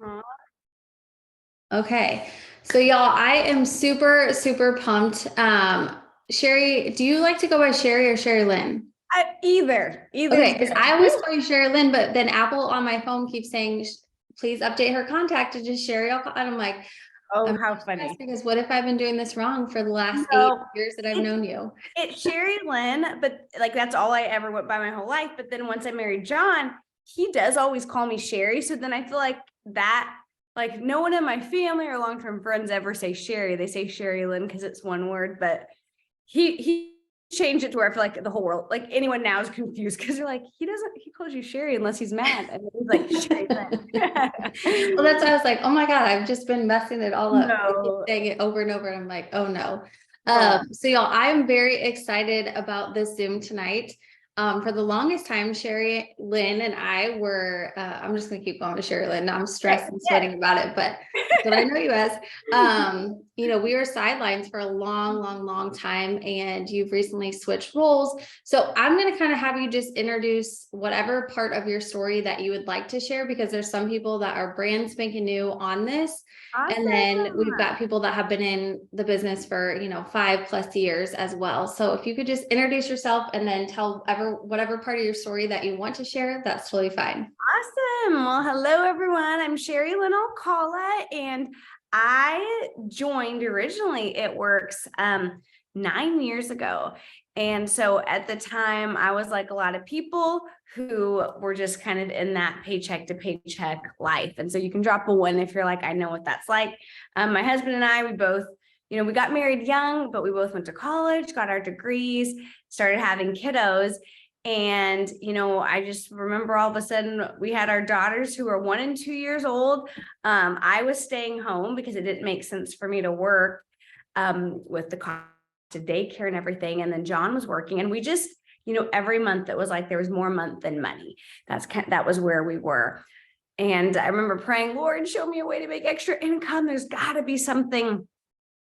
Aw. Okay. So y'all, I am super, super pumped. Sherry, do you like to go by Sherry or SheriLynn? Either Okay, is because good. I always call you SheriLynn, but then Apple on my phone keeps saying, please update her contact to just Sherry Alcala. And I'm like, Oh, I'm how stressed funny. because what if I've been doing this wrong for the last eight No, years that I've it's known you? it's Sherry Lynn, but like that's all I ever went by my whole life. But then once I married John, he does always call me Sherry. So then I feel like that, like no one in my family or long-term friends ever say Sherry. They say Sherry Lynn because it's one word, but he changed it to where I feel like the whole world, like anyone now is confused because they're like, he calls you Sherry unless he's mad. And he's like, Sherry Well, Lynn. that's why I was like, oh my God, I've just been messing it all up. I keep No. saying it over and over, and I'm like, oh no. Oh, So y'all, I'm very excited about this Zoom tonight. For the longest time, Sherry Lynn and I were, I'm just gonna keep going to Sherry Lynn. I'm stressed and yes. sweating about it, but that's what I know you as. We were sidelines for a long, long, long time, and you've recently switched roles. So I'm going to kind of have you just introduce whatever part of your story that you would like to share, because there's some people that are brand spanking new on this. And then we've Awesome. got people that have been in the business for, 5+ years as well. So if you could just introduce yourself and then tell whatever part of your story that you want to share, that's totally fine. Awesome. Well, hello everyone. I'm SheriLynn Alcala, and I joined originally It Works 9 years ago. And so at the time, I was like a lot of people who were just kind of in that paycheck to paycheck life. And so you can drop a one if you're like, I know what that's like. My husband and I, we both, we got married young, but we both went to college, got our degrees, started having kiddos. And, I just remember all of a sudden we had our daughters who were 1 and 2 years old. I was staying home because it didn't make sense for me to work with the cost of daycare and everything. And then John was working, and we just, every month it was like there was more month than money. That was where we were. And I remember praying, Lord, show me a way to make extra income. There's got to be something.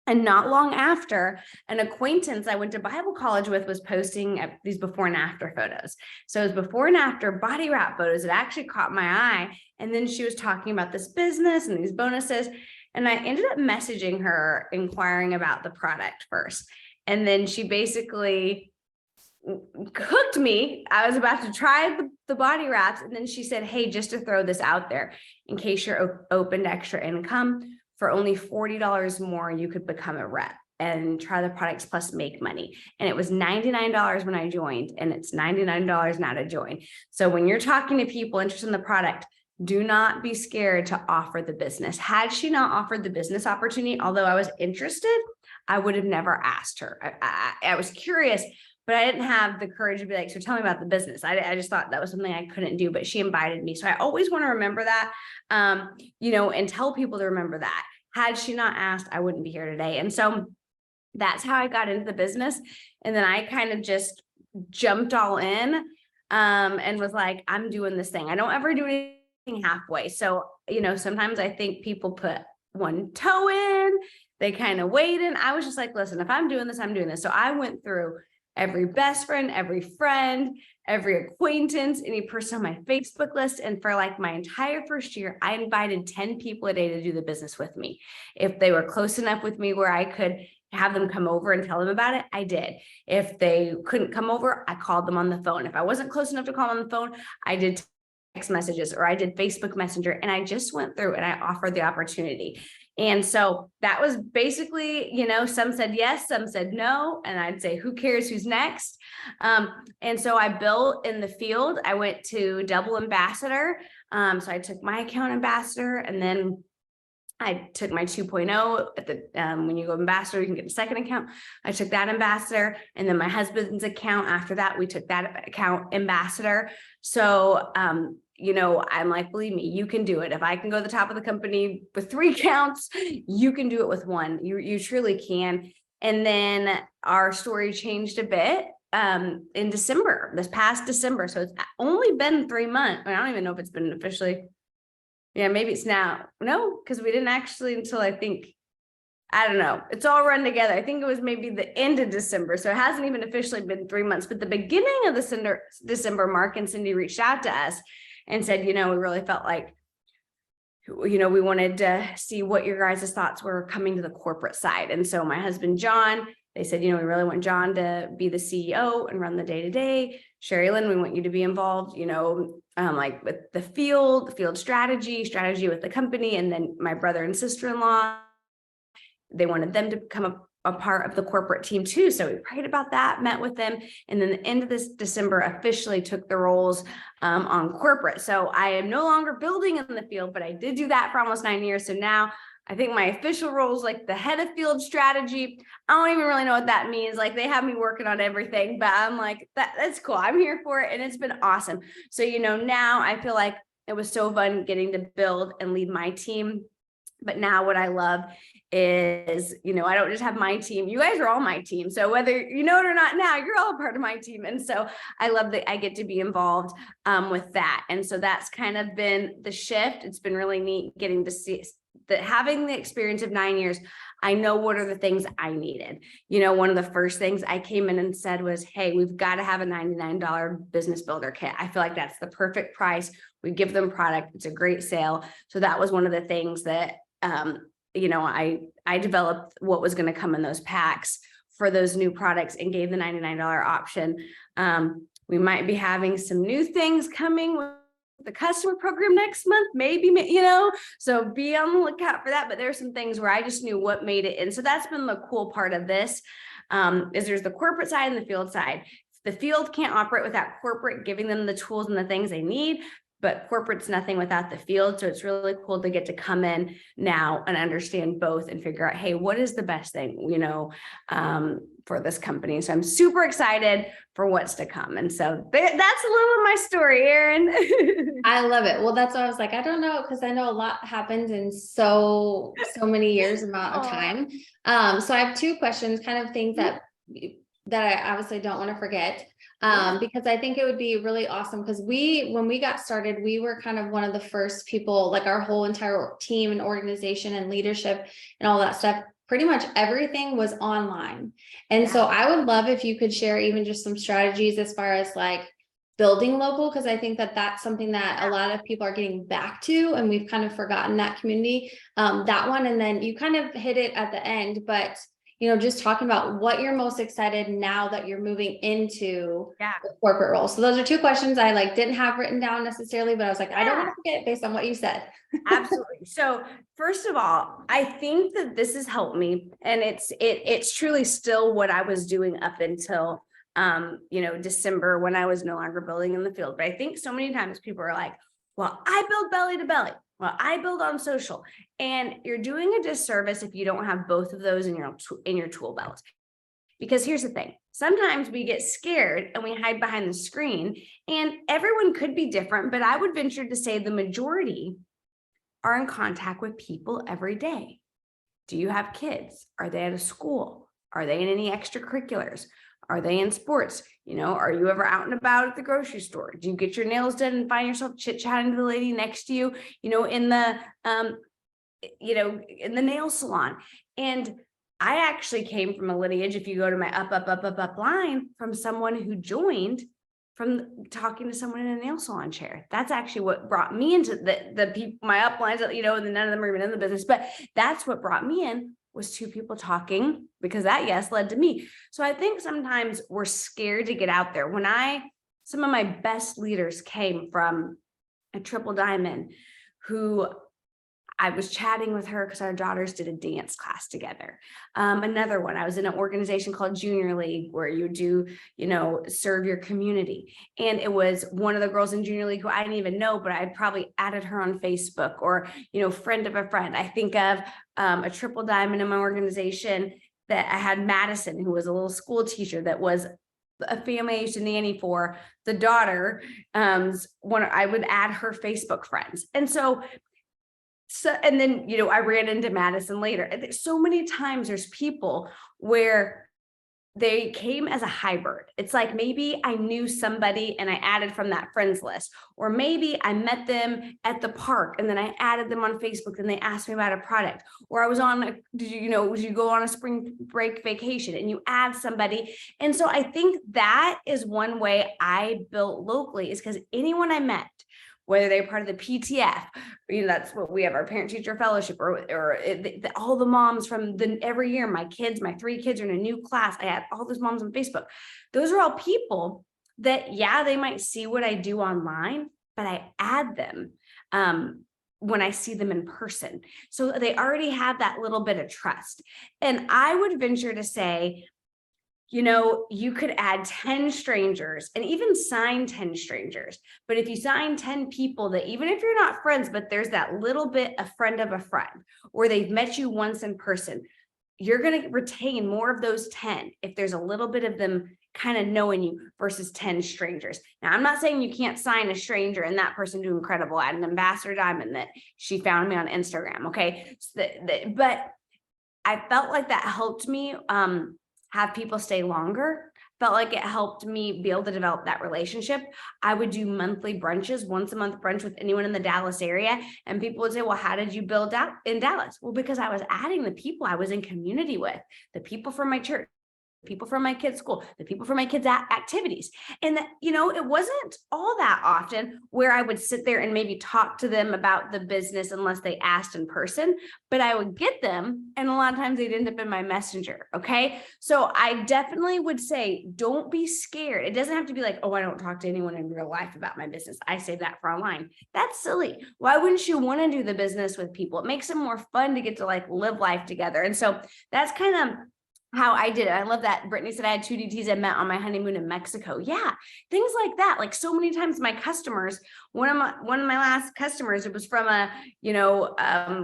And not long after, an acquaintance I went to Bible college with was posting these before and after photos. So it was before and after body wrap photos. It actually caught my eye. And then she was talking about this business and these bonuses. And I ended up messaging her, inquiring about the product first. And then she basically hooked me. I was about to try the body wraps. And then she said, hey, just to throw this out there, in case you're open to extra income, for only $40 more, you could become a rep and try the products plus make money. And it was $99 when I joined, and it's $99 now to join. So when you're talking to people interested in the product, do not be scared to offer the business. Had she not offered the business opportunity, although I was interested, I would have never asked her. I was curious, but I didn't have the courage to be like, so tell me about the business. I just thought that was something I couldn't do, but she invited me. So I always want to remember that, and tell people to remember that. Had she not asked, I wouldn't be here today. And so that's how I got into the business. And then I kind of just jumped all in, and was like, I'm doing this thing. I don't ever do anything halfway. So, sometimes I think people put one toe in, they kind of wait in. I was just like, listen, if I'm doing this, I'm doing this. So I went through every best friend, every friend, every acquaintance, any person on my Facebook list. And for like my entire first year, I invited 10 people a day to do the business with me. If they were close enough with me where I could have them come over and tell them about it, I did. If they couldn't come over, I called them on the phone. If I wasn't close enough to call them on the phone, I did text messages, or I did Facebook Messenger, and I just went through and I offered the opportunity. And so that was basically, some said yes, some said no. And I'd say, who cares who's next? And so I built in the field. I went to double ambassador. So I took my account ambassador, and then I took my 2.0 at the, when you go ambassador, you can get a second account. I took that ambassador, and then my husband's account. After that, we took that account ambassador. So, I'm like, believe me, you can do it. If I can go to the top of the company with 3 accounts, you can do it with 1. You truly can. And then our story changed a bit in December, this past December. So it's only been 3 months. I don't even know if it's been officially. Yeah, maybe it's now. No, because we didn't actually until I don't know. It's all run together. I think it was maybe the end of December. So it hasn't even officially been 3 months, but the beginning of the December, Mark and Cindy reached out to us and said, we really felt like we wanted to see what your guys' thoughts were coming to the corporate side. And so my husband, John, they said, we really want John to be the CEO and run the day-to-day. SheriLynn, we want you to be involved, like with the field strategy with the company. And then my brother and sister-in-law, they wanted them to become a part of the corporate team too. So we prayed about that, met with them. And then the end of this December officially took the roles on corporate. So I am no longer building in the field, but I did do that for almost 9 years. So now I think my official role is like the head of field strategy. I don't even really know what that means. Like they have me working on everything, but I'm like, that's cool. I'm here for it. And it's been awesome. So, now I feel like it was so fun getting to build and lead my team. But now what I love is, I don't just have my team. You guys are all my team. So whether you know it or not now, you're all a part of my team. And so I love that I get to be involved with that. And so that's kind of been the shift. It's been really neat getting to see that, having the experience of 9 years. I know what are the things I needed. One of the first things I came in and said was, hey, we've got to have a $99 business builder kit. I feel like that's the perfect price. We give them product. It's a great sale. So that was one of the things that, I developed what was going to come in those packs for those new products and gave the $99 option. We might be having some new things coming with the customer program next month, maybe, so be on the lookout for that. But there's some things where I just knew what made it. And so that's been the cool part of this, is there's the corporate side and the field side. The field can't operate without corporate giving them the tools and the things they need, but corporate's nothing without the field. So it's really cool to get to come in now and understand both and figure out, hey, what is the best thing, for this company. So I'm super excited for what's to come. And so that's a little of my story, Erin. I love it. Well, that's why I was like, I don't know, because I know a lot happened in so many years amount of time. So I have 2 questions, kind of things that I obviously don't want to forget. Because I think it would be really awesome, because when we got started, we were kind of one of the first people, like our whole entire team and organization and leadership and all that stuff, pretty much everything was online. And so I would love if you could share even just some strategies as far as like building local, because I think that that's something that a lot of people are getting back to, and we've kind of forgotten that community, that one. And then you kind of hit it at the end, but just talking about what you're most excited now that you're moving into the corporate role. So those are 2 questions I didn't have written down necessarily, but I was like, I don't want to forget based on what you said. Absolutely. So first of all, I think that this has helped me, and it's truly still what I was doing up until, December, when I was no longer building in the field. But I think so many times people are like, well, I build belly to belly. Well, I build on social, and you're doing a disservice if you don't have both of those in your tool belt. Because here's the thing, sometimes we get scared and we hide behind the screen, and everyone could be different, but I would venture to say the majority are in contact with people every day. Do you have kids? Are they at a school? Are they in any extracurriculars? Are they in sports? Are you ever out and about at the grocery store? Do you get your nails done and find yourself chit-chatting to the lady next to you, in the nail salon? And I actually came from a lineage, if you go to my up line, from someone who joined from talking to someone in a nail salon chair. That's actually what brought me into the people, my uplines, and none of them are even in the business, but that's what brought me in, was 2 people talking, because that yes led to me. So I think sometimes we're scared to get out there. Some of my best leaders came from a triple diamond, who I was chatting with her because our daughters did a dance class together. Another one, I was in an organization called Junior League, where you do, serve your community. And it was one of the girls in Junior League who I didn't even know, but I probably added her on Facebook, or, friend of a friend. I think of a triple diamond in my organization that I had, Madison, who was a little school teacher that was a family I used to nanny for, the daughter, I would add her Facebook friends. And so, and then, I ran into Madison later. And so many times there's people where they came as a hybrid. It's like, maybe I knew somebody and I added from that friends list, or maybe I met them at the park and then I added them on Facebook and they asked me about a product, or I was did you go on a spring break vacation and you add somebody. And so I think that is one way I built locally, is because anyone I met, whether they're part of the PTF, that's what we have, our parent teacher fellowship, or all the moms from every year, my 3 kids are in a new class. I have all those moms on Facebook. Those are all people that, yeah, they might see what I do online, but I add them when I see them in person. So they already have that little bit of trust. And I would venture to say, you could add 10 strangers and even sign 10 strangers. But if you sign 10 people that, even if you're not friends, but there's that little bit a friend of a friend, or they've met you once in person, you're going to retain more of those 10 if there's a little bit of them kind of knowing you versus 10 strangers. Now, I'm not saying you can't sign a stranger and that person do incredible at an ambassador diamond that she found me on Instagram. Okay. But I felt like that helped me have people stay longer. Felt like it helped me be able to develop that relationship. I would do monthly brunches, once a month brunch with anyone in the Dallas area. And people would say, well, how did you build out in Dallas? Well, because I was adding the people I was in community with, the people from my church, people from my kids' school, the people from my kids' activities. And that, it wasn't all that often where I would sit there and maybe talk to them about the business unless they asked in person, but I would get them. And a lot of times they'd end up in my messenger. Okay. So I definitely would say, don't be scared. It doesn't have to be like, oh, I don't talk to anyone in real life about my business. I say that for online. That's silly. Why wouldn't you want to do the business with people? It makes it more fun to get to live life together. And so that's kind of how I did it. I love that Brittany said I had 2 DTs I met on my honeymoon in Mexico. Yeah, things like that. Like so many times my customers, one of my last customers, it was from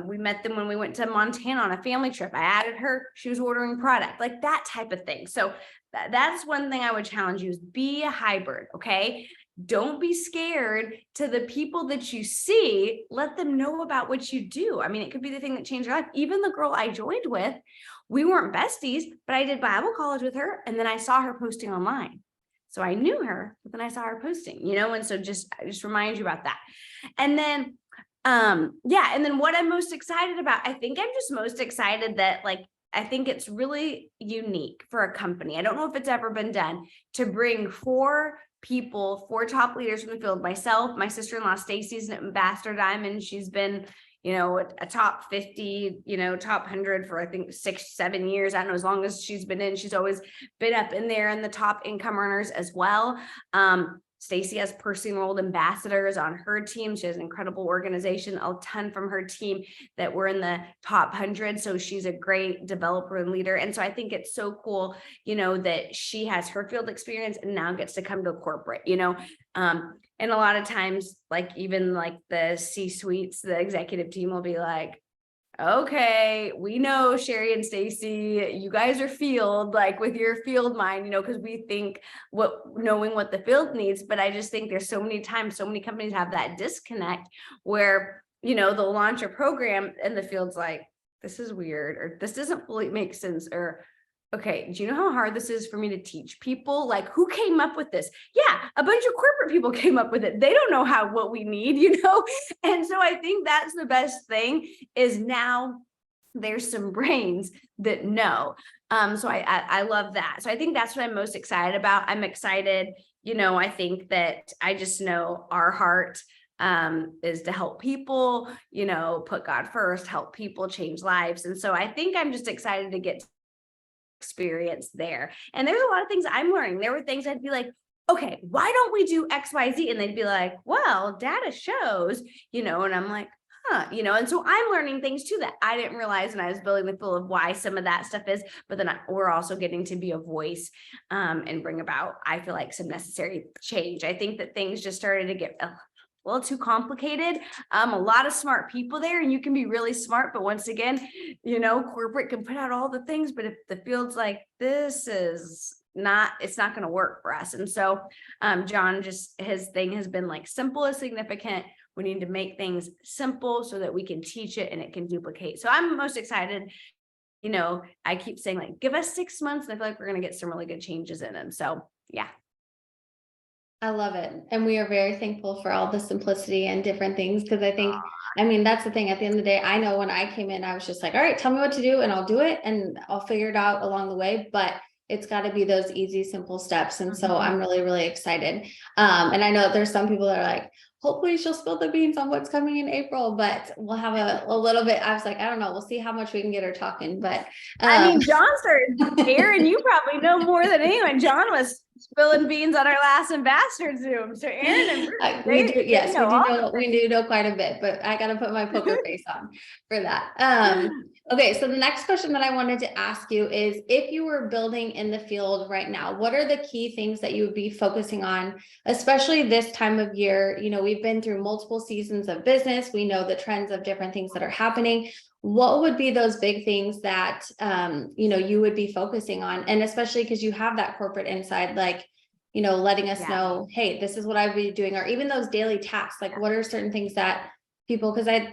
we met them when we went to Montana on a family trip. I added her, she was ordering product, like that type of thing. So that's one thing I would challenge you is be a hybrid. Okay. Don't be scared to the people that you see. Let them know about what you do. I mean, it could be the thing that changed your life. Even the girl I joined with, we weren't besties, but I did Bible college with her. And then I saw her posting online. So I knew her, but then I saw her posting, and so I just remind you about that. And then, and then what I'm most excited about, I think I'm just most excited that I think it's really unique for a company. I don't know if it's ever been done to bring 4 top leaders from the field, myself, my sister-in-law, Stacy's an ambassador diamond. She's been, a top 50, top 100 for, I think 6-7 years. I don't know, as long as she's been in, she's always been up in there in the top income earners as well. Stacy has personally enrolled ambassadors on her team. She has an incredible organization, a ton from her team that were in the top 100. So she's a great developer and leader. And so I think it's so cool, that she has her field experience and now gets to come to corporate, and a lot of times, even the C-suites, the executive team will be like, okay, we know Sherry and Stacy, you guys are field, with your field mind, because we think knowing what the field needs. But I just think there's so many times, so many companies have that disconnect where, they'll launch a program and the field's like, this is weird, or this doesn't fully make sense, or okay, do you know how hard this is for me to teach people? Who came up with this? Yeah, a bunch of corporate people came up with it. They don't know what we need, And so I think that's the best thing is now there's some brains that know. So I love that. So I think that's what I'm most excited about. I'm excited, I think that I just know our heart is to help people, put God first, help people change lives. And so I think I'm just excited to get experience there. And there's a lot of things I'm learning. There were things I'd be like, okay, why don't we do XYZ? And they'd be like, well, data shows, and I'm like, and so I'm learning too that I didn't realize when I was building the field of why some of that stuff is, but then we're also getting to be a voice and bring about, I feel like, some necessary change. I think that things just started to get a little too complicated. A lot of smart people there, and you can be really smart, but once again, corporate can put out all the things, but if the field's like, this is not, it's not going to work for us. And so John, just his thing has been simple is significant. We need to make things simple so that we can teach it and it can duplicate. So I'm most excited. I keep saying give us 6 months and I feel like we're going to get some really good changes in. And so, yeah. I love it. And we are very thankful for all the simplicity and different things. Because I think, that's the thing at the end of the day, I know when I came in, I was just like, all right, tell me what to do and I'll do it and I'll figure it out along the way. But it's got to be those easy, simple steps. And so I'm really, really excited. And I know there's some people that are like, hopefully she'll spill the beans on what's coming in April, but we'll have a little bit. I was like, I don't know. We'll see how much we can get her talking, but I mean, John started, Aaron, you probably know more than anyone. John was spilling beans on our last ambassador Zoom. So Aaron and we do know quite a bit, but I got to put my poker face on for that. Okay, so the next question that I wanted to ask you is, if you were building in the field right now, what are the key things that you would be focusing on, especially this time of year? You know, we've been through multiple seasons of business. We know the trends of different things that are happening. What would be those big things that, you know, you would be focusing on? And especially because you have that corporate inside, like, you know, letting us know, hey, this is what I'd be doing, or even those daily tasks, like what are certain things that people, because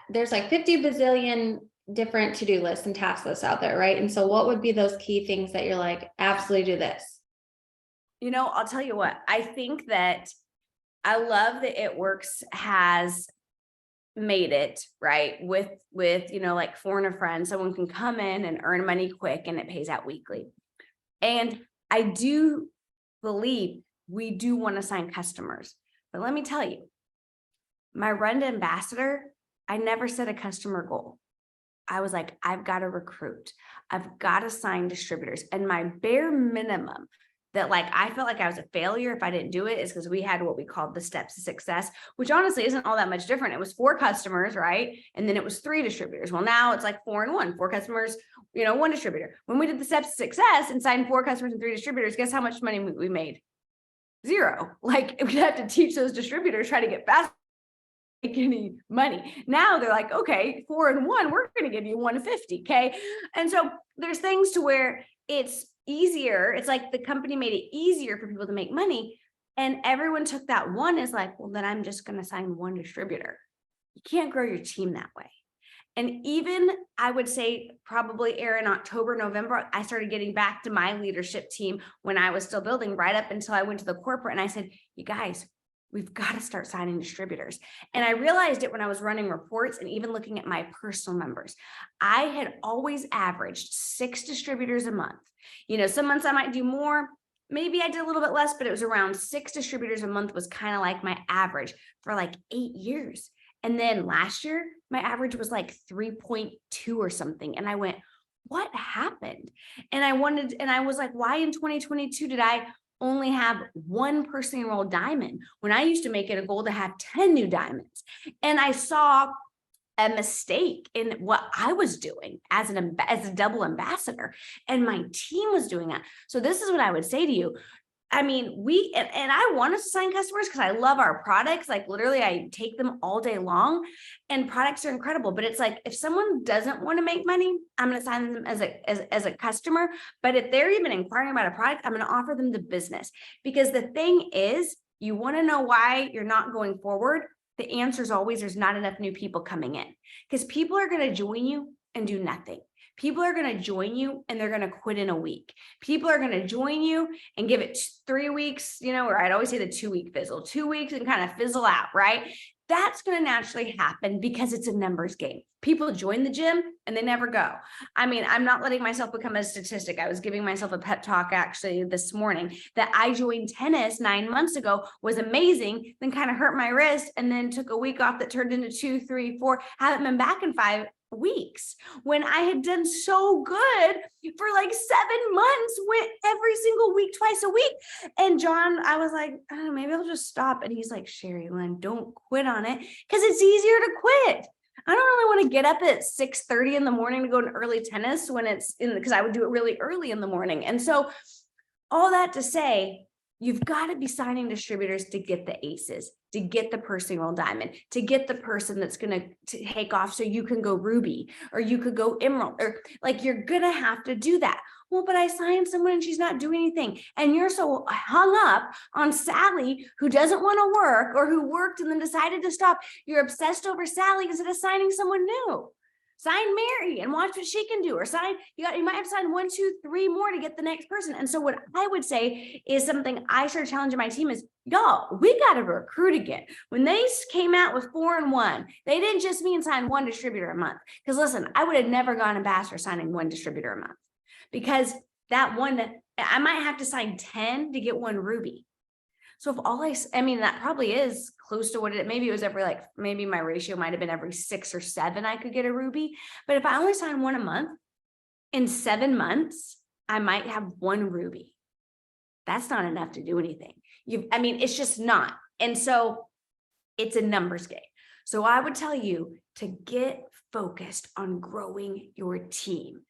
there's like 50 bazillion different to-do lists and task lists out there, right? And so what would be those key things that you're like, absolutely do this? You know, I'll tell you what, I think that I love that It Works has made it right with, you know, like Phone a Friend, someone can come in and earn money quick and it pays out weekly. And I do believe we do want to sign customers, but let me tell you, my run to ambassador, I never set a customer goal. I was like, I've got to recruit, I've got to sign distributors. And my bare minimum that like, I felt like I was a failure if I didn't do it is because we had what we called the steps to success, which honestly isn't all that much different. It was 4 customers, right? And then it was 3 distributors. Well, now it's like 4 and 1, 4 customers, you know, 1 distributor. When we did the steps to success and signed 4 customers and 3 distributors, guess how much money we made? 0. Like we'd have to teach those distributors, try to get fast, make any money. Now they're like, okay, 4 and 1, we're going to give you 150. Okay. And so there's things to where it's easier. It's like the company made it easier for people to make money. And everyone took that one as like, well, then I'm just going to sign 1 distributor. You can't grow your team that way. And even I would say probably Aaron, October, November, I started getting back to my leadership team when I was still building, right up until I went to the corporate. And I said, you guys, we've got to start signing distributors. And I realized it when I was running reports and even looking at my personal numbers. I had always averaged 6 distributors a month. You know, some months I might do more. Maybe I did a little bit less, but it was around 6 distributors a month was kind of like my average for like 8 years. And then last year, my average was like 3.2 or something. And I went, what happened? And I was like, why in 2022 did I only have 1 person enrolled diamond when I used to make it a goal to have 10 new diamonds? And I saw a mistake in what I was doing as a double ambassador, and my team was doing that. So this is what I would say to you. I mean, and I want us to sign customers because I love our products. Like literally I take them all day long and products are incredible, but it's like, if someone doesn't want to make money, I'm going to sign them as a customer. But if they're even inquiring about a product, I'm going to offer them the business, because the thing is, you want to know why you're not going forward. The answer is always, there's not enough new people coming in, because people are going to join you and do nothing. People are going to join you and they're going to quit in a week. People are going to join you and give it 3 weeks, you know, or I'd always say the 2-week fizzle, 2 weeks and kind of fizzle out, right? That's going to naturally happen because it's a numbers game. People join the gym and they never go. I mean, I'm not letting myself become a statistic. I was giving myself a pep talk actually this morning that I joined tennis 9 months ago, was amazing, then kind of hurt my wrist and then took a week off that turned into 2, 3, 4, haven't been back in 5 weeks when I had done so good for like 7 months, went every single week, twice a week. And John, I was like, I don't know, maybe I'll just stop. And he's like, SheriLynn, don't quit on it, because it's easier to quit. I don't really want to get up at 6:30 in the morning to go to early tennis when it's because I would do it really early in the morning. And so all that to say, you've got to be signing distributors to get the aces, to get the person roll diamond, to get the person that's going to take off so you can go ruby, or you could go emerald, or like, you're going to have to do that. Well, but I signed someone and she's not doing anything. And you're so hung up on Sally, who doesn't want to work, or who worked and then decided to stop. You're obsessed over Sally instead of signing someone new. Sign Mary and watch what she can do, or you might have to sign 1, 2, 3 more to get the next person. And so what I would say is something I started challenging my team is, y'all, we got to recruit again. When they came out with 4 and 1, they didn't just mean sign 1 distributor a month. Because listen, I would have never gone ambassador signing 1 distributor a month, because that one, I might have to sign 10 to get 1 ruby. So if I mean, that probably is close to what maybe it was every maybe my ratio might've been every 6 or 7, I could get a ruby. But if I only sign one a month, in 7 months, I might have 1 ruby. That's not enough to do anything. It's just not. And so it's a numbers game. So I would tell you to get focused on growing your team.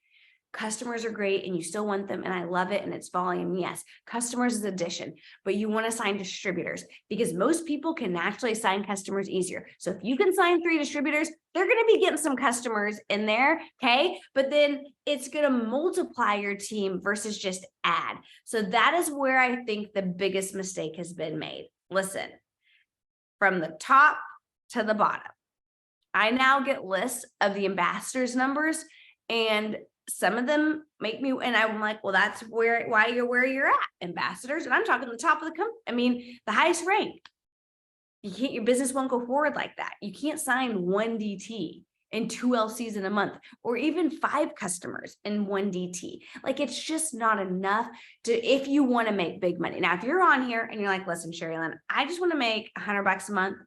Customers are great and you still want them, and I love it, and it's volume. Yes, customers is addition, but you want to sign distributors because most people can naturally sign customers easier. So if you can sign 3 distributors, they're going to be getting some customers in there. Okay. But then it's going to multiply your team versus just add. So that is where I think the biggest mistake has been made. Listen, from the top to the bottom, I now get lists of the ambassadors numbers, and some of them make me, and I'm like, well, that's why you're where you're at, ambassadors. And I'm talking the top of the company. The highest rank. Your business won't go forward like that. You can't sign 1 DT and 2 LCs in a month, or even 5 customers in 1 DT. It's just not enough if you want to make big money. Now, if you're on here and you're like, listen, SheriLynn, I just want to make $100 a month.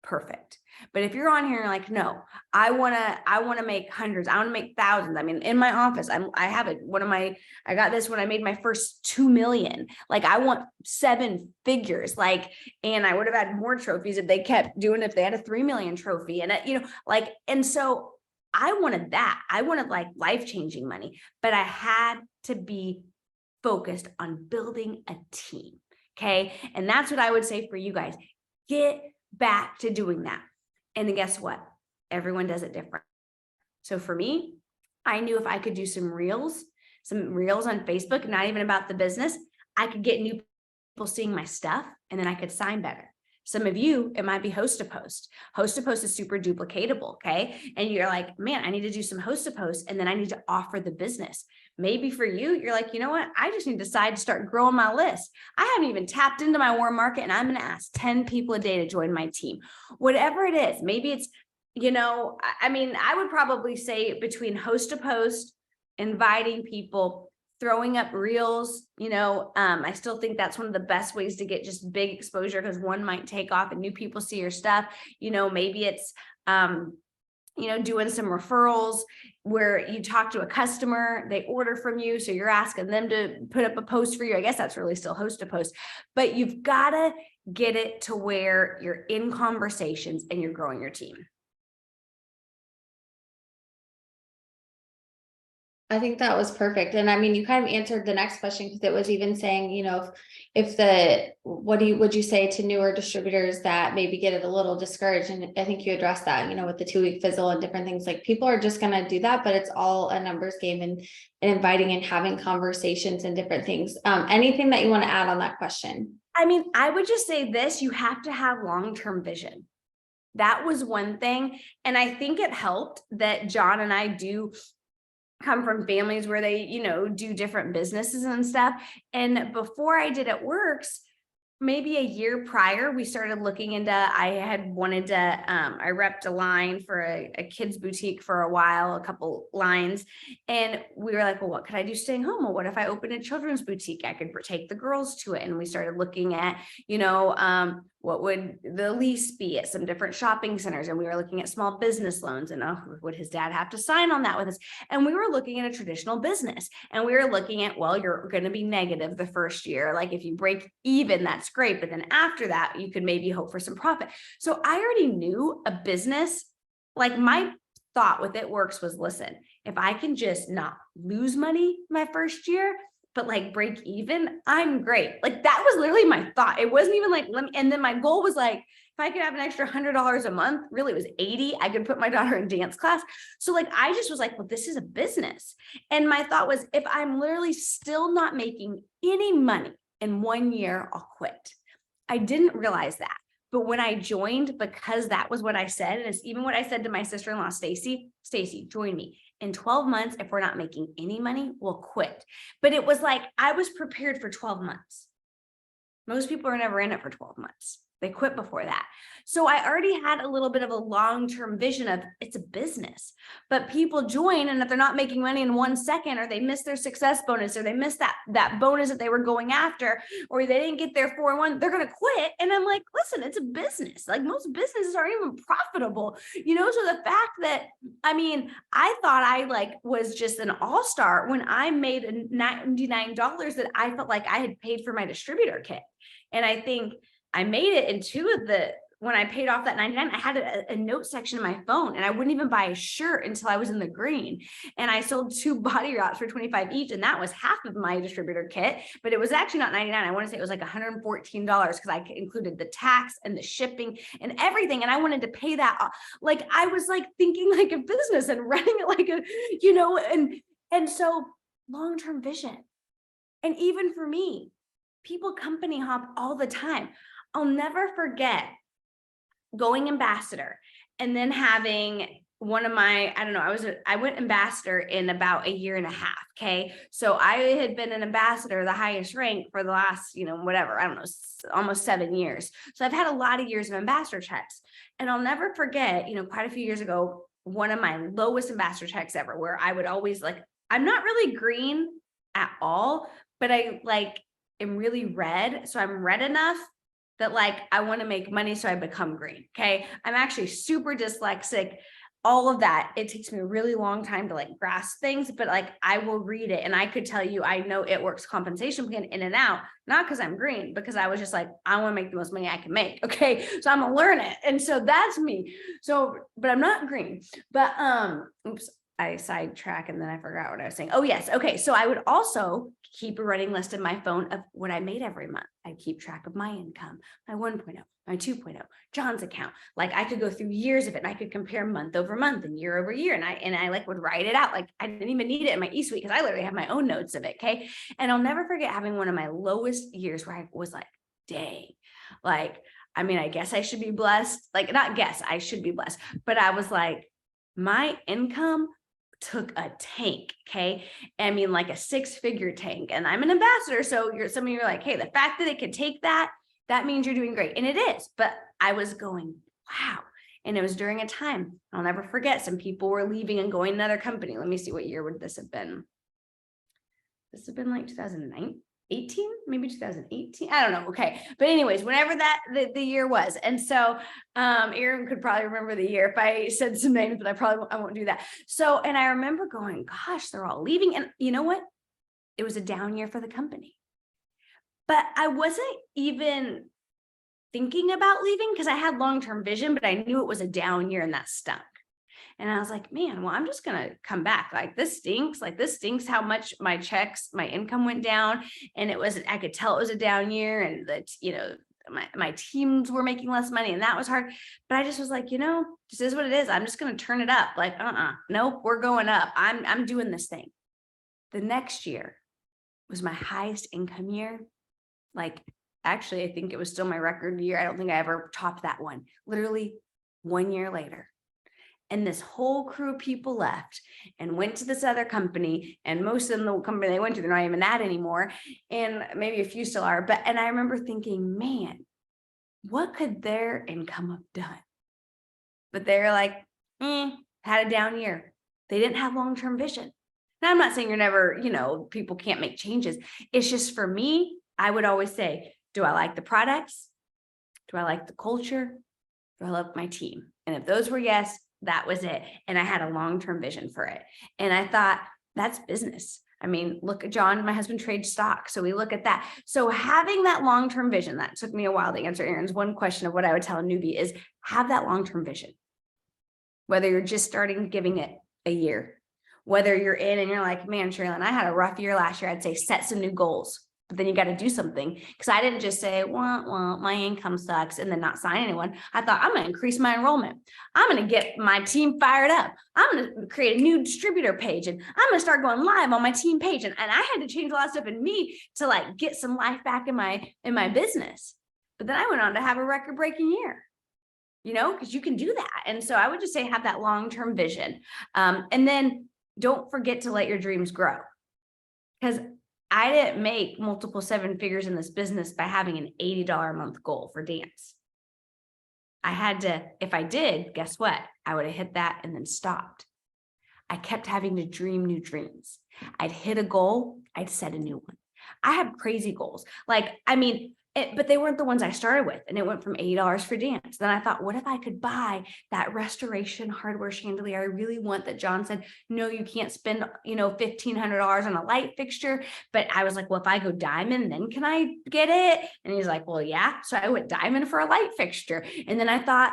Perfect. But if you're on here and you're like, no, I want to make hundreds. I want to make thousands. In my office, I have it. I got this when I made my first 2 million. I want 7 figures. And I would have had more trophies if they kept doing, if they had a 3 million trophy and and so I wanted that. I wanted life-changing money, but I had to be focused on building a team. Okay. And that's what I would say for you guys. Get back to doing that. And then guess what? Everyone does it different. So for me, I knew if I could do some reels on Facebook, not even about the business, I could get new people seeing my stuff, and then I could sign better. Some of you, it might be host to post. Host to post is super duplicatable. Okay. And you're like, man, I need to do some host to post, and then I need to offer the business. Maybe for you, you're like, you know what? I just need to decide to start growing my list. I haven't even tapped into my warm market, and I'm going to ask 10 people a day to join my team. Whatever it is, maybe it's, I would probably say between host to post, inviting people, throwing up reels, I still think that's one of the best ways to get just big exposure, because one might take off and new people see your stuff. Maybe it's, doing some referrals where you talk to a customer, they order from you, so you're asking them to put up a post for you. I guess that's really still host to post, but you've got to get it to where you're in conversations and you're growing your team. I think that was perfect. And you kind of answered the next question, because it was even saying, would you say to newer distributors that maybe get it a little discouraged? And I think you addressed that, with the 2-week fizzle and different things. People are just going to do that, but it's all a numbers game, and inviting and having conversations and different things. Anything that you want to add on that question? I would just say this: you have to have long-term vision. That was one thing. And I think it helped that John and I do come from families where they, do different businesses and stuff. And before I did It Works, maybe a year prior, we started looking into, I repped a line for a kid's boutique for a while, a couple lines. And we were like, well, what could I do staying home? Well, what if I opened a children's boutique? I could take the girls to it. And we started looking at, what would the lease be at some different shopping centers? And we were looking at small business loans, and would his dad have to sign on that with us? And we were looking at a traditional business, and we were looking at, well, you're going to be negative the first year. If you break even, that's great. But then after that, you could maybe hope for some profit. So I already knew a business. My thought with It Works was, listen, if I can just not lose money my first year, but break even, I'm great. That was literally my thought. It wasn't even and then my goal was if I could have an extra $100 a month, really it was 80, I could put my daughter in dance class. So I just was well, this is a business. And my thought was, if I'm literally still not making any money in 1 year, I'll quit. I didn't realize that. But when I joined, because that was what I said, and it's even what I said to my sister-in-law, Stacy, join me. In 12 months, if we're not making any money, we'll quit. But it was I was prepared for 12 months. Most people are never in it for 12 months. They quit before that. So I already had a little bit of a long-term vision of it's a business, but people join, and if they're not making money in 1 second, or they miss their success bonus, or they missed that bonus that they were going after, or they didn't get their 401, they're going to quit. And I'm like, listen, it's a business. Like most businesses aren't even profitable, So the fact that, I thought I was just an all-star when I made $99 that I felt like I had paid for my distributor kit. And I think I made it in when I paid off that 99, I had a note section in my phone, and I wouldn't even buy a shirt until I was in the green. And I sold 2 body wraps for 25 each. And that was half of my distributor kit, but it was actually not 99. I want to say it was like $114 because I included the tax and the shipping and everything. And I wanted to pay that off. Like I was thinking like a business and running it like and so long-term vision. And even for me, people company hop all the time. I'll never forget going ambassador and then having one of my, I went ambassador in about a year and a half. Okay. So I had been an ambassador, the highest rank for the last, almost 7 years. So I've had a lot of years of ambassador checks, and I'll never forget, quite a few years ago, one of my lowest ambassador checks ever, where I would always I'm not really green at all, but I am really red. So I'm red enough that I want to make money. So I become green. Okay. I'm actually super dyslexic, all of that. It takes me a really long time to grasp things, but I will read it. And I could tell you, I know it works compensation plan in and out, not because I'm green, because I was just I want to make the most money I can make. Okay. So I'm gonna learn it. And so that's me. So, but I'm not green, but, oops, I sidetrack and then I forgot what I was saying. Oh yes. Okay. So I would also keep a running list in my phone of what I made every month. I'd keep track of my income, my 1.0, my 2.0, John's account. I could go through years of it, and I could compare month over month and year over year. And I would write it out. I didn't even need it in my eSuite because I literally have my own notes of it. Okay. And I'll never forget having one of my lowest years where I was dang, I guess I should be blessed. Not guess, I should be blessed. But I was my income took a tank. Okay. A 6-figure tank, and I'm an ambassador. So some of you are hey, the fact that it could take that means you're doing great. And it is, but I was going, wow. And it was during a time I'll never forget. Some people were leaving and going to another company. Let me see, what year would this have been? This would have been 2009. 18, maybe 2018. I don't know. Okay. But anyways, whenever the year was. And so, Aaron could probably remember the year if I said some names, but I won't do that. So, and I remember going, gosh, they're all leaving. And you know what? It was a down year for the company, but I wasn't even thinking about leaving because I had long-term vision, but I knew it was a down year, and that stunk. And I was man, well, I'm just going to come back. This stinks. This stinks how much my income went down. And I could tell it was a down year, and that, my teams were making less money, and that was hard. But I just was this is what it is. I'm just going to turn it up. Nope, we're going up. I'm doing this thing. The next year was my highest income year. Actually, I think it was still my record year. I don't think I ever topped that one. Literally 1 year later. And this whole crew of people left and went to this other company. And most of them, the company they went to, they're not even that anymore. And maybe a few still are. And I remember thinking, man, what could their income have done? But they're had a down year. They didn't have long-term vision. Now, I'm not saying you're never, people can't make changes. It's just, for me, I would always say, do I like the products? Do I like the culture? Do I love my team? And if those were yes, that was it. And I had a long-term vision for it. And I thought, that's business. Look at John, my husband, trades stock. So we look at that. So having that long-term vision, that took me a while to answer Aaron's one question of what I would tell a newbie is have that long-term vision. Whether you're just starting, giving it a year, whether you're in and you're man, SheriLynn, I had a rough year last year. I'd say set some new goals. But then you got to do something, because I didn't just say, well, my income sucks, and then not sign anyone. I thought, I'm going to increase my enrollment. I'm going to get my team fired up. I'm going to create a new distributor page, and I'm going to start going live on my team page. And I had to change a lot of stuff in me to get some life back in my business. But then I went on to have a record-breaking year, because you can do that. And so I would just say, have that long-term vision. And then don't forget to let your dreams grow, because I didn't make multiple 7 figures in this business by having an $80 a month goal for dance. I had to, if I did, guess what? I would have hit that and then stopped. I kept having to dream new dreams. I'd hit a goal, I'd set a new one. I have crazy goals. Like, I mean, but they weren't the ones I started with. And it went from $80 for dance. Then I thought, what if I could buy that restoration hardware chandelier I really want that John said, no, you can't spend, $1,500 on a light fixture. But I was like, well, if I go diamond, then can I get it? And he's like, well, yeah. So I went diamond for a light fixture. And then I thought,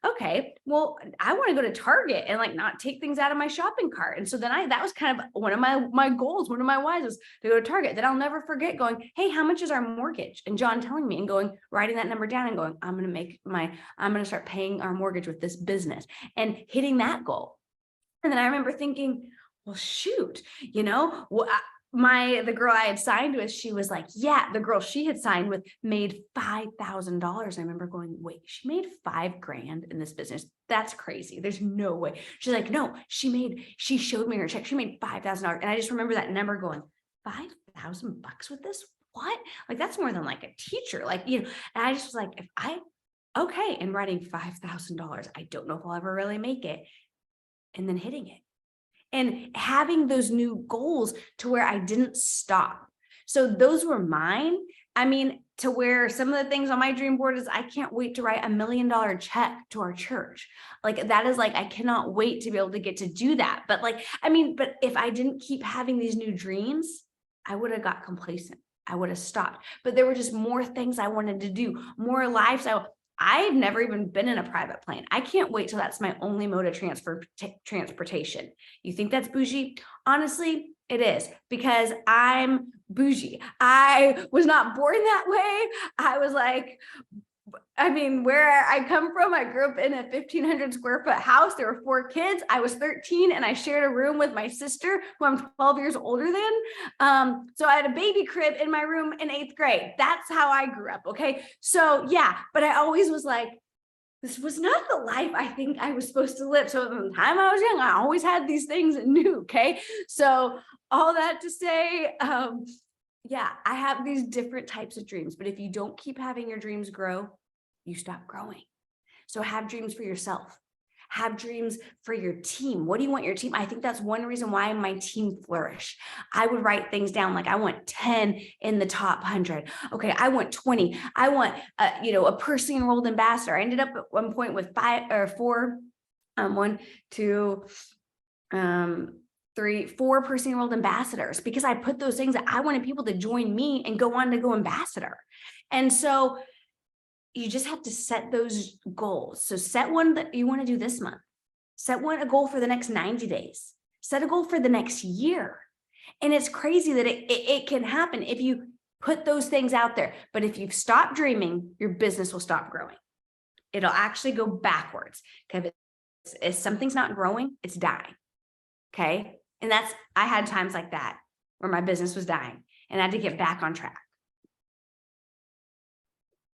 okay, well, I want to go to Target and like not take things out of my shopping cart. And so then that was kind of one of my goals, one of my whys was to go to Target. Then I'll never forget going, hey, how much is our mortgage? And John telling me and going, writing that number down and going, I'm going to start paying our mortgage with this business and hitting that goal. And then I remember thinking, well, shoot, the girl I had signed with, she was like, yeah, the girl she had signed with made $5,000. I remember going, wait, she made $5,000 in this business. That's crazy. There's no way. She's like, no, she showed me her check. She made $5,000. And I just remember that number going, $5,000 with this? What? Like, that's more than like a teacher, and I just was like, okay. And writing $5,000, I don't know if I'll ever really make it. And then hitting it. And having those new goals to where I didn't stop. So those were mine. I mean, to where some of the things on my dream board is I can't wait to write $1 million check to our church. Like that is like, I cannot wait to be able to get to do that. But but if I didn't keep having these new dreams, I would have got complacent. I would have stopped. But there were just more things I wanted to do, more lifestyle. I've never even been in a private plane. I can't wait till that's my only mode of transportation. You think that's bougie? Honestly, it is, because I'm bougie. I was not born that way. I was like, where I come from, I grew up in a 1,500 square foot house. There were 4 kids. I was 13 and I shared a room with my sister, who I'm 12 years older than. So I had a baby crib in my room in 8th grade. That's how I grew up. Okay. So yeah, but I always was like, this was not the life I think I was supposed to live. So from the time I was young, I always had these things and knew. Okay. So all that to say, yeah, I have these different types of dreams, but if you don't keep having your dreams grow, you stop growing. So have dreams for yourself. Have dreams for your team. What do you want your team? I think that's one reason why my team flourish. I would write things down like I want 10 in the top 100. Okay, I want 20. I want a personally enrolled ambassador. I ended up at one point with 5 or 4, 1, 2, 3, 4 personally enrolled ambassadors, because I put those things that I wanted people to join me and go on to go ambassador. And so you just have to set those goals. So set one that you want to do this month. Set a goal for the next 90 days. Set a goal for the next year. And it's crazy that it can happen if you put those things out there. But if you've stopped dreaming, your business will stop growing. It'll actually go backwards. Okay. If something's not growing, it's dying. Okay. And I had times like that where my business was dying and I had to get back on track.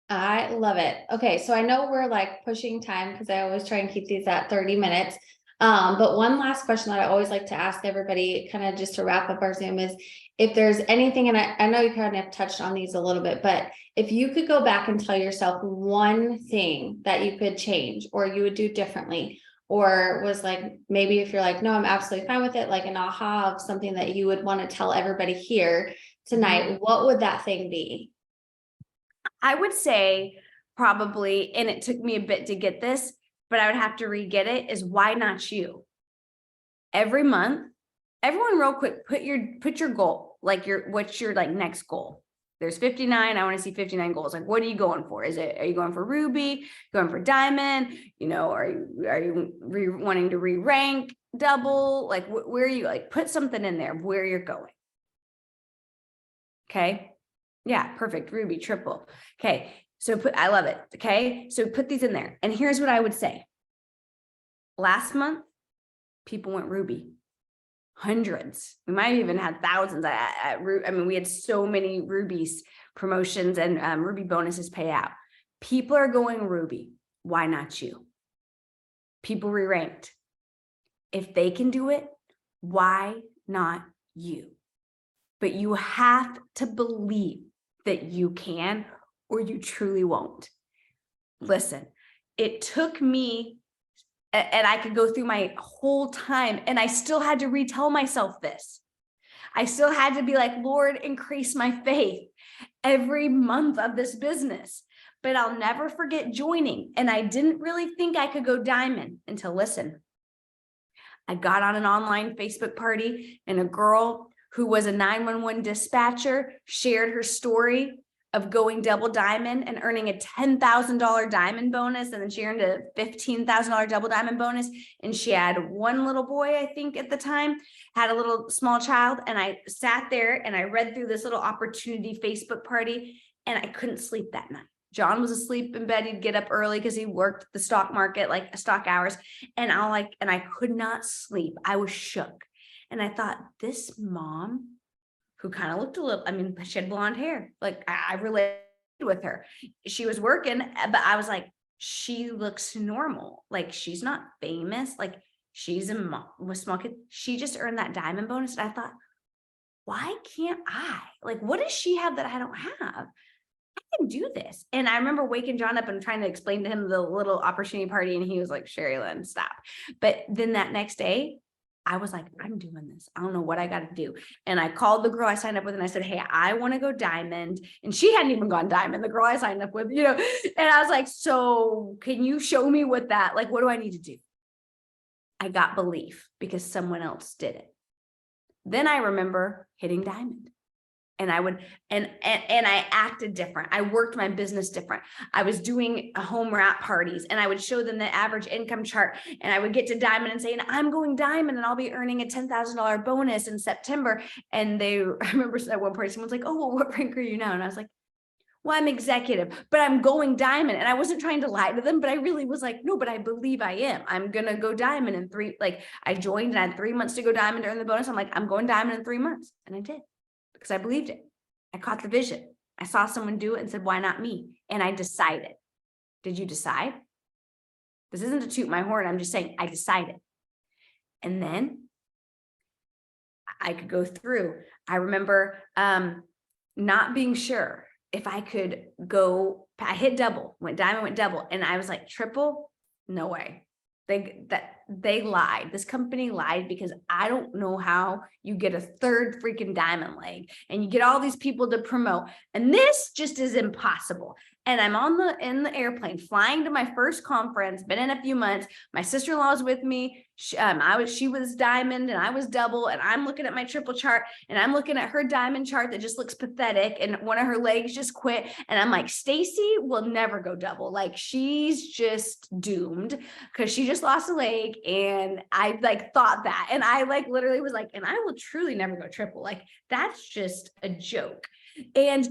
I love it. Okay. So I know we're like pushing time because I always try and keep these at 30 minutes. But one last question that I always like to ask everybody, kind of just to wrap up our Zoom, is if there's anything, and I know you kind of touched on these a little bit, but if you could go back and tell yourself one thing that you could change or you would do differently, or was like, maybe if you're like, no, I'm absolutely fine with it, like an aha of something that you would want to tell everybody here tonight, what would that thing be? I would say probably, and it took me a bit to get this, but I would have to re-get it, is why not you? Every month, everyone real quick, put your goal, like what's your like next goal? There's 59. I want to see 59 goals. Like, what are you going for? Are you going for Ruby, going for Diamond? Are you wanting to re-rank, double? Like, where are you, like, put something in there where you're going. Okay. Yeah, perfect. Ruby, triple. Okay. So I love it. Okay. So put these in there. And here's what I would say. Last month, people went Ruby. Hundreds. We might have even had thousands at we had so many Rubies promotions and Ruby bonuses pay out. People are going Ruby. Why not you? People re-ranked. If they can do it, why not you? But you have to believe that you can, or you truly won't. Listen, it took me, and I could go through my whole time, and I still had to retell myself this. I still had to be like, Lord, increase my faith every month of this business. But I'll never forget joining. And I didn't really think I could go diamond until, listen, I got on an online Facebook party, and a girl who was a 911 dispatcher shared her story of going double diamond and earning a $10,000 diamond bonus. And then she earned a $15,000 double diamond bonus. And she had one little boy, I think at the time, had a little small child. And I sat there and I read through this little opportunity Facebook party, and I couldn't sleep that night. John was asleep in bed. He'd get up early because he worked the stock market, like stock hours. And I could not sleep. I was shook. And I thought, this mom who kind of looked a little, I mean, she had blonde hair. Like I related with her. She was working, but I was like, she looks normal. Like she's not famous. Like she's a mom with small kids. She just earned that diamond bonus. And I thought, why can't I? Like, what does she have that I don't have? I can do this. And I remember waking John up and trying to explain to him the little opportunity party. And he was like, SheriLynn, stop. But then that next day, I was like, I'm doing this. I don't know what I got to do. And I called the girl I signed up with and I said, hey, I want to go diamond. And she hadn't even gone diamond, the girl I signed up with, and I was like, so can you show me what do I need to do? I got belief because someone else did it. Then I remember hitting diamond. And I would, and I acted different. I worked my business different. I was doing home wrap parties, and I would show them the average income chart, and I would get to diamond and say, and I'm going diamond and I'll be earning a $10,000 bonus in September. And I remember at one point, someone's like, oh, well, what rank are you now? And I was like, well, I'm executive, but I'm going diamond. And I wasn't trying to lie to them, but I really was like, no, but I believe I am. I'm going to go diamond in 3, I joined and I had 3 months to go diamond to earn the bonus. I'm like, I'm going diamond in 3 months. And I did. Because I believed it. I caught the vision. I saw someone do it and said, why not me? And I decided. Did you decide? This isn't to toot my horn. I'm just saying I decided. And then I could go through. I remember not being sure if I could go. I hit double, went diamond, went double. And I was like, triple? No way. They lied. This company lied, because I don't know how you get a third freaking diamond leg and you get all these people to promote. And this just is impossible. And I'm in the airplane flying to my first conference, been in a few months. My sister-in-law was with me. She was diamond and I was double, and I'm looking at my triple chart and I'm looking at her diamond chart that just looks pathetic. And one of her legs just quit. And I'm like, Stacy will never go double. Like she's just doomed because she just lost a leg. And I thought that, and I literally was like, and I will truly never go triple. Like that's just a joke. And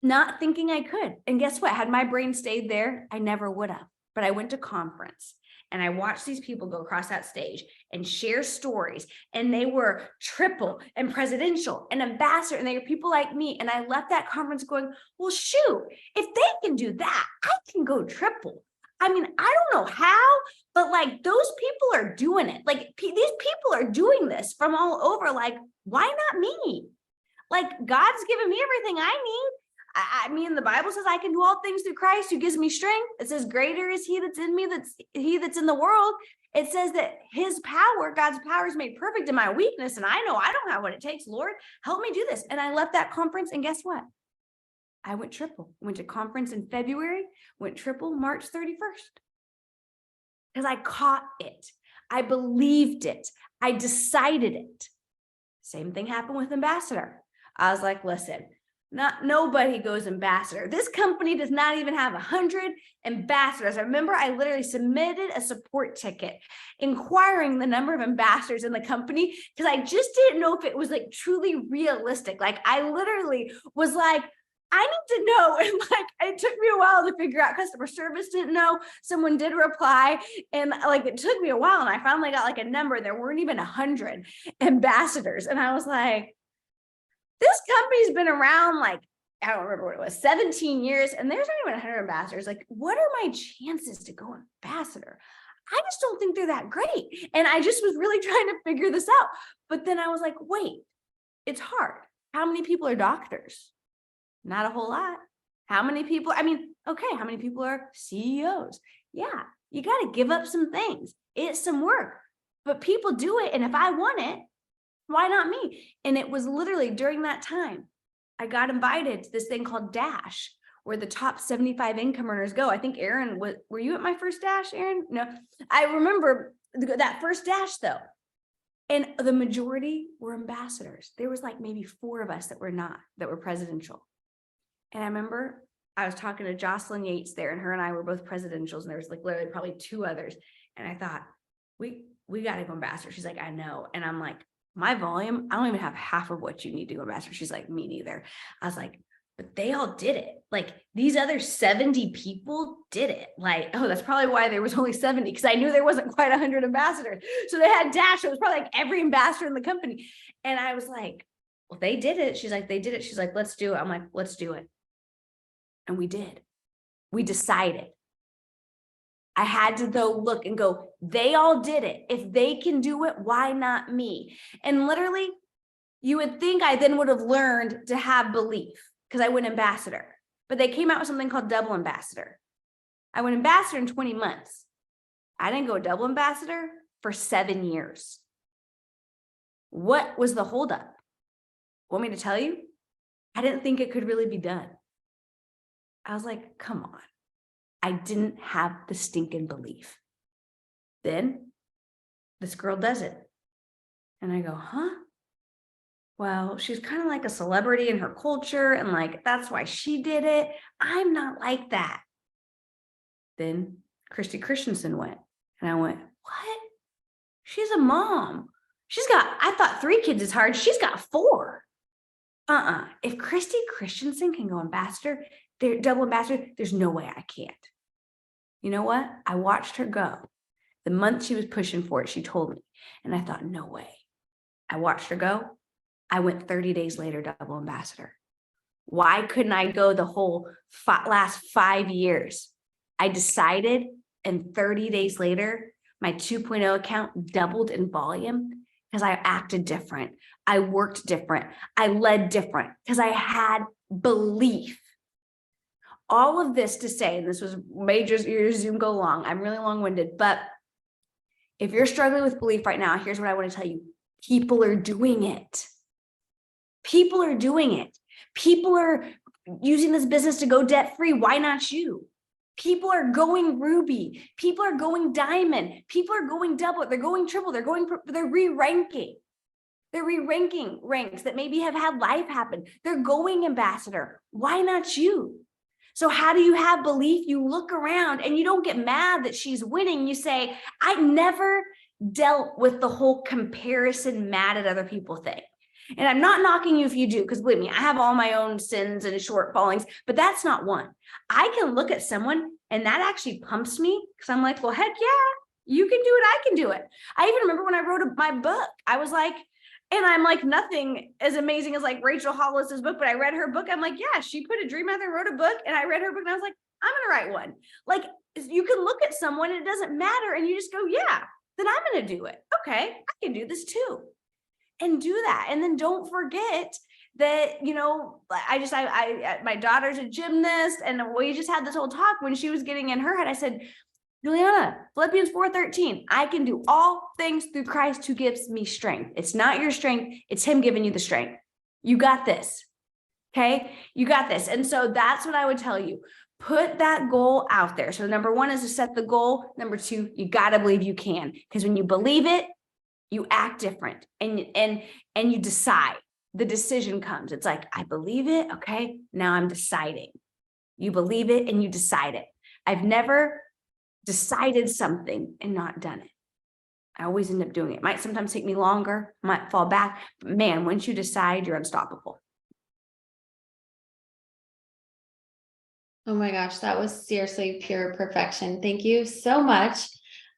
not thinking I could. And guess what? Had my brain stayed there, I never would have. But I went to conference and I watched these people go across that stage and share stories. And they were triple and presidential and ambassador. And they were people like me. And I left that conference going, well, shoot, if they can do that, I can go triple. I mean, I don't know how, but those people are doing it. These people are doing this from all over. Why not me? God's given me everything I need. I mean, the Bible says I can do all things through Christ who gives me strength. It says greater is he that's in me, that's in the world. It says that his power, God's power, is made perfect in my weakness. And I know I don't have what it takes. Lord, help me do this. And I left that conference, and guess what? I went triple. Went to conference in February, went triple March 31st. Because I caught it. I believed it. I decided it. Same thing happened with ambassador. I was like, listen, nobody goes ambassador. This company does not even have 100 ambassadors. I remember I literally submitted a support ticket inquiring the number of ambassadors in the company, because I just didn't know if it was truly realistic. I literally was like, I need to know. And it took me a while to figure out. Customer service didn't know. Someone did reply. And it took me a while. And I finally got a number. There weren't even 100 ambassadors. And I was like, this company's been around I don't remember what it was, 17 years. And there's not even 100 ambassadors. What are my chances to go ambassador? I just don't think they're that great. And I just was really trying to figure this out. But then I was like, wait, it's hard. How many people are doctors? Not a whole lot. How many people? I mean, okay, how many people are CEOs? Yeah, you got to give up some things. It's some work, but people do it. And if I want it, why not me? And it was literally during that time, I got invited to this thing called Dash, where the top 75 income earners go. I think Aaron, were you at my first Dash, Aaron? No, I remember that first Dash though. And the majority were ambassadors. There was like maybe 4 of us that were presidential. And I remember I was talking to Jocelyn Yates there, and her and I were both presidentials, and there was like literally probably 2 others. And I thought, we got to go ambassador. She's like, I know. And I'm like, my volume, I don't even have half of what you need to go ambassador. She's like, me neither. I was like, but they all did it. Like these other 70 people did it. Like, oh, that's probably why there was only 70, because I knew there wasn't quite 100 ambassadors. So they had Dash. It was probably like every ambassador in the company. And I was like, well, they did it. She's like, they did it. She's like, let's do it. I'm like, let's do it. And we did. We decided. I had to though look and go, they all did it. If they can do it, why not me? And literally, you would think I then would have learned to have belief because I went ambassador. But they came out with something called double ambassador. I went ambassador in 20 months. I didn't go double ambassador for 7 years. What was the holdup? Want me to tell you? I didn't think it could really be done. I was like, come on. I didn't have the stinking belief. Then this girl does it. And I go, huh? Well, she's kind of like a celebrity in her culture. And like, that's why she did it. I'm not like that. Then Christy Christensen went. And I went, what? She's a mom. I thought 3 kids is hard. She's got 4. If Christy Christensen can go ambassador, double ambassador, there's no way I can't. You know what? I watched her go. The month she was pushing for it, she told me. And I thought, no way. I watched her go. I went 30 days later, double ambassador. Why couldn't I go the whole last 5 years? I decided, and 30 days later, my 2.0 account doubled in volume because I acted different. I worked different. I led different because I had belief. All of this to say, and this was major, your Zoom go long. I'm really long-winded, but if you're struggling with belief right now, here's what I want to tell you. People are doing it. People are doing it. People are using this business to go debt-free. Why not you? People are going ruby. People are going diamond. People are going double. They're going triple. They're re-ranking. They're re-ranking ranks that maybe have had life happen. They're going ambassador. Why not you? So how do you have belief? You look around and you don't get mad that she's winning. You say, I never dealt with the whole comparison, mad at other people thing. And I'm not knocking you if you do, because believe me, I have all my own sins and shortfallings, but that's not one. I can look at someone and that actually pumps me because I'm like, well, heck yeah, you can do it. I can do it. I even remember when I wrote my book, I was like, and I'm like nothing as amazing as like Rachel Hollis's book, but I read her book. I'm like, yeah, she put a dream out there, wrote a book, and I read her book and I was like, I'm going to write one. Like you can look at someone and it doesn't matter. And you just go, yeah, then I'm going to do it. Okay, I can do this too. And do that. And then don't forget that, you know, my daughter's a gymnast, and we just had this whole talk when she was getting in her head. I said, Juliana, Philippians 4:13, I can do all things through Christ who gives me strength. It's not your strength. It's him giving you the strength. You got this. Okay. You got this. And so that's what I would tell you. Put that goal out there. So number 1 is to set the goal. Number 2, you got to believe you can, because when you believe it, you act different and you decide. The decision comes. It's like, I believe it. Okay. Now I'm deciding. You believe it and you decide it. I've never decided something and not done it. I always end up doing it. Might sometimes take me longer, might fall back, but man, once you decide, you're unstoppable. Oh my gosh, that was seriously pure perfection. Thank you so much.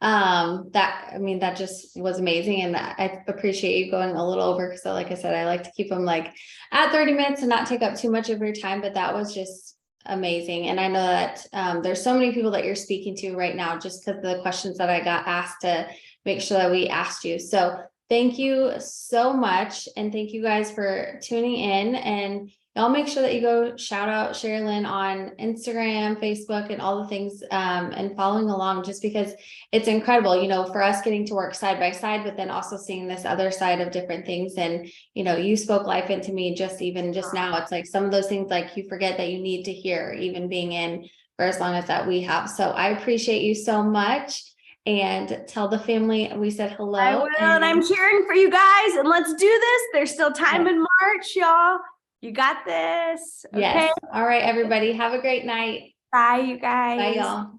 That just was amazing. And I appreciate you going a little over, because like I said, I like to keep them like at 30 minutes and not take up too much of your time, but that was just amazing. And I know that there's so many people that you're speaking to right now, just because of the questions that I got asked to make sure that we asked you. So thank you so much. And thank you guys for tuning in. And y'all make sure that you go shout out SheriLynn on Instagram, Facebook, and all the things, and following along, just because it's incredible, you know, for us getting to work side by side, but then also seeing this other side of different things. And, you know, you spoke life into me just now. It's like some of those things like you forget that you need to hear, even being in for as long as that we have. So I appreciate you so much. And tell the family we said hello. I will, and I'm cheering for you guys. And let's do this. There's still time in March, y'all. You got this. Okay. Yes. All right, everybody. Have a great night. Bye, you guys. Bye, y'all.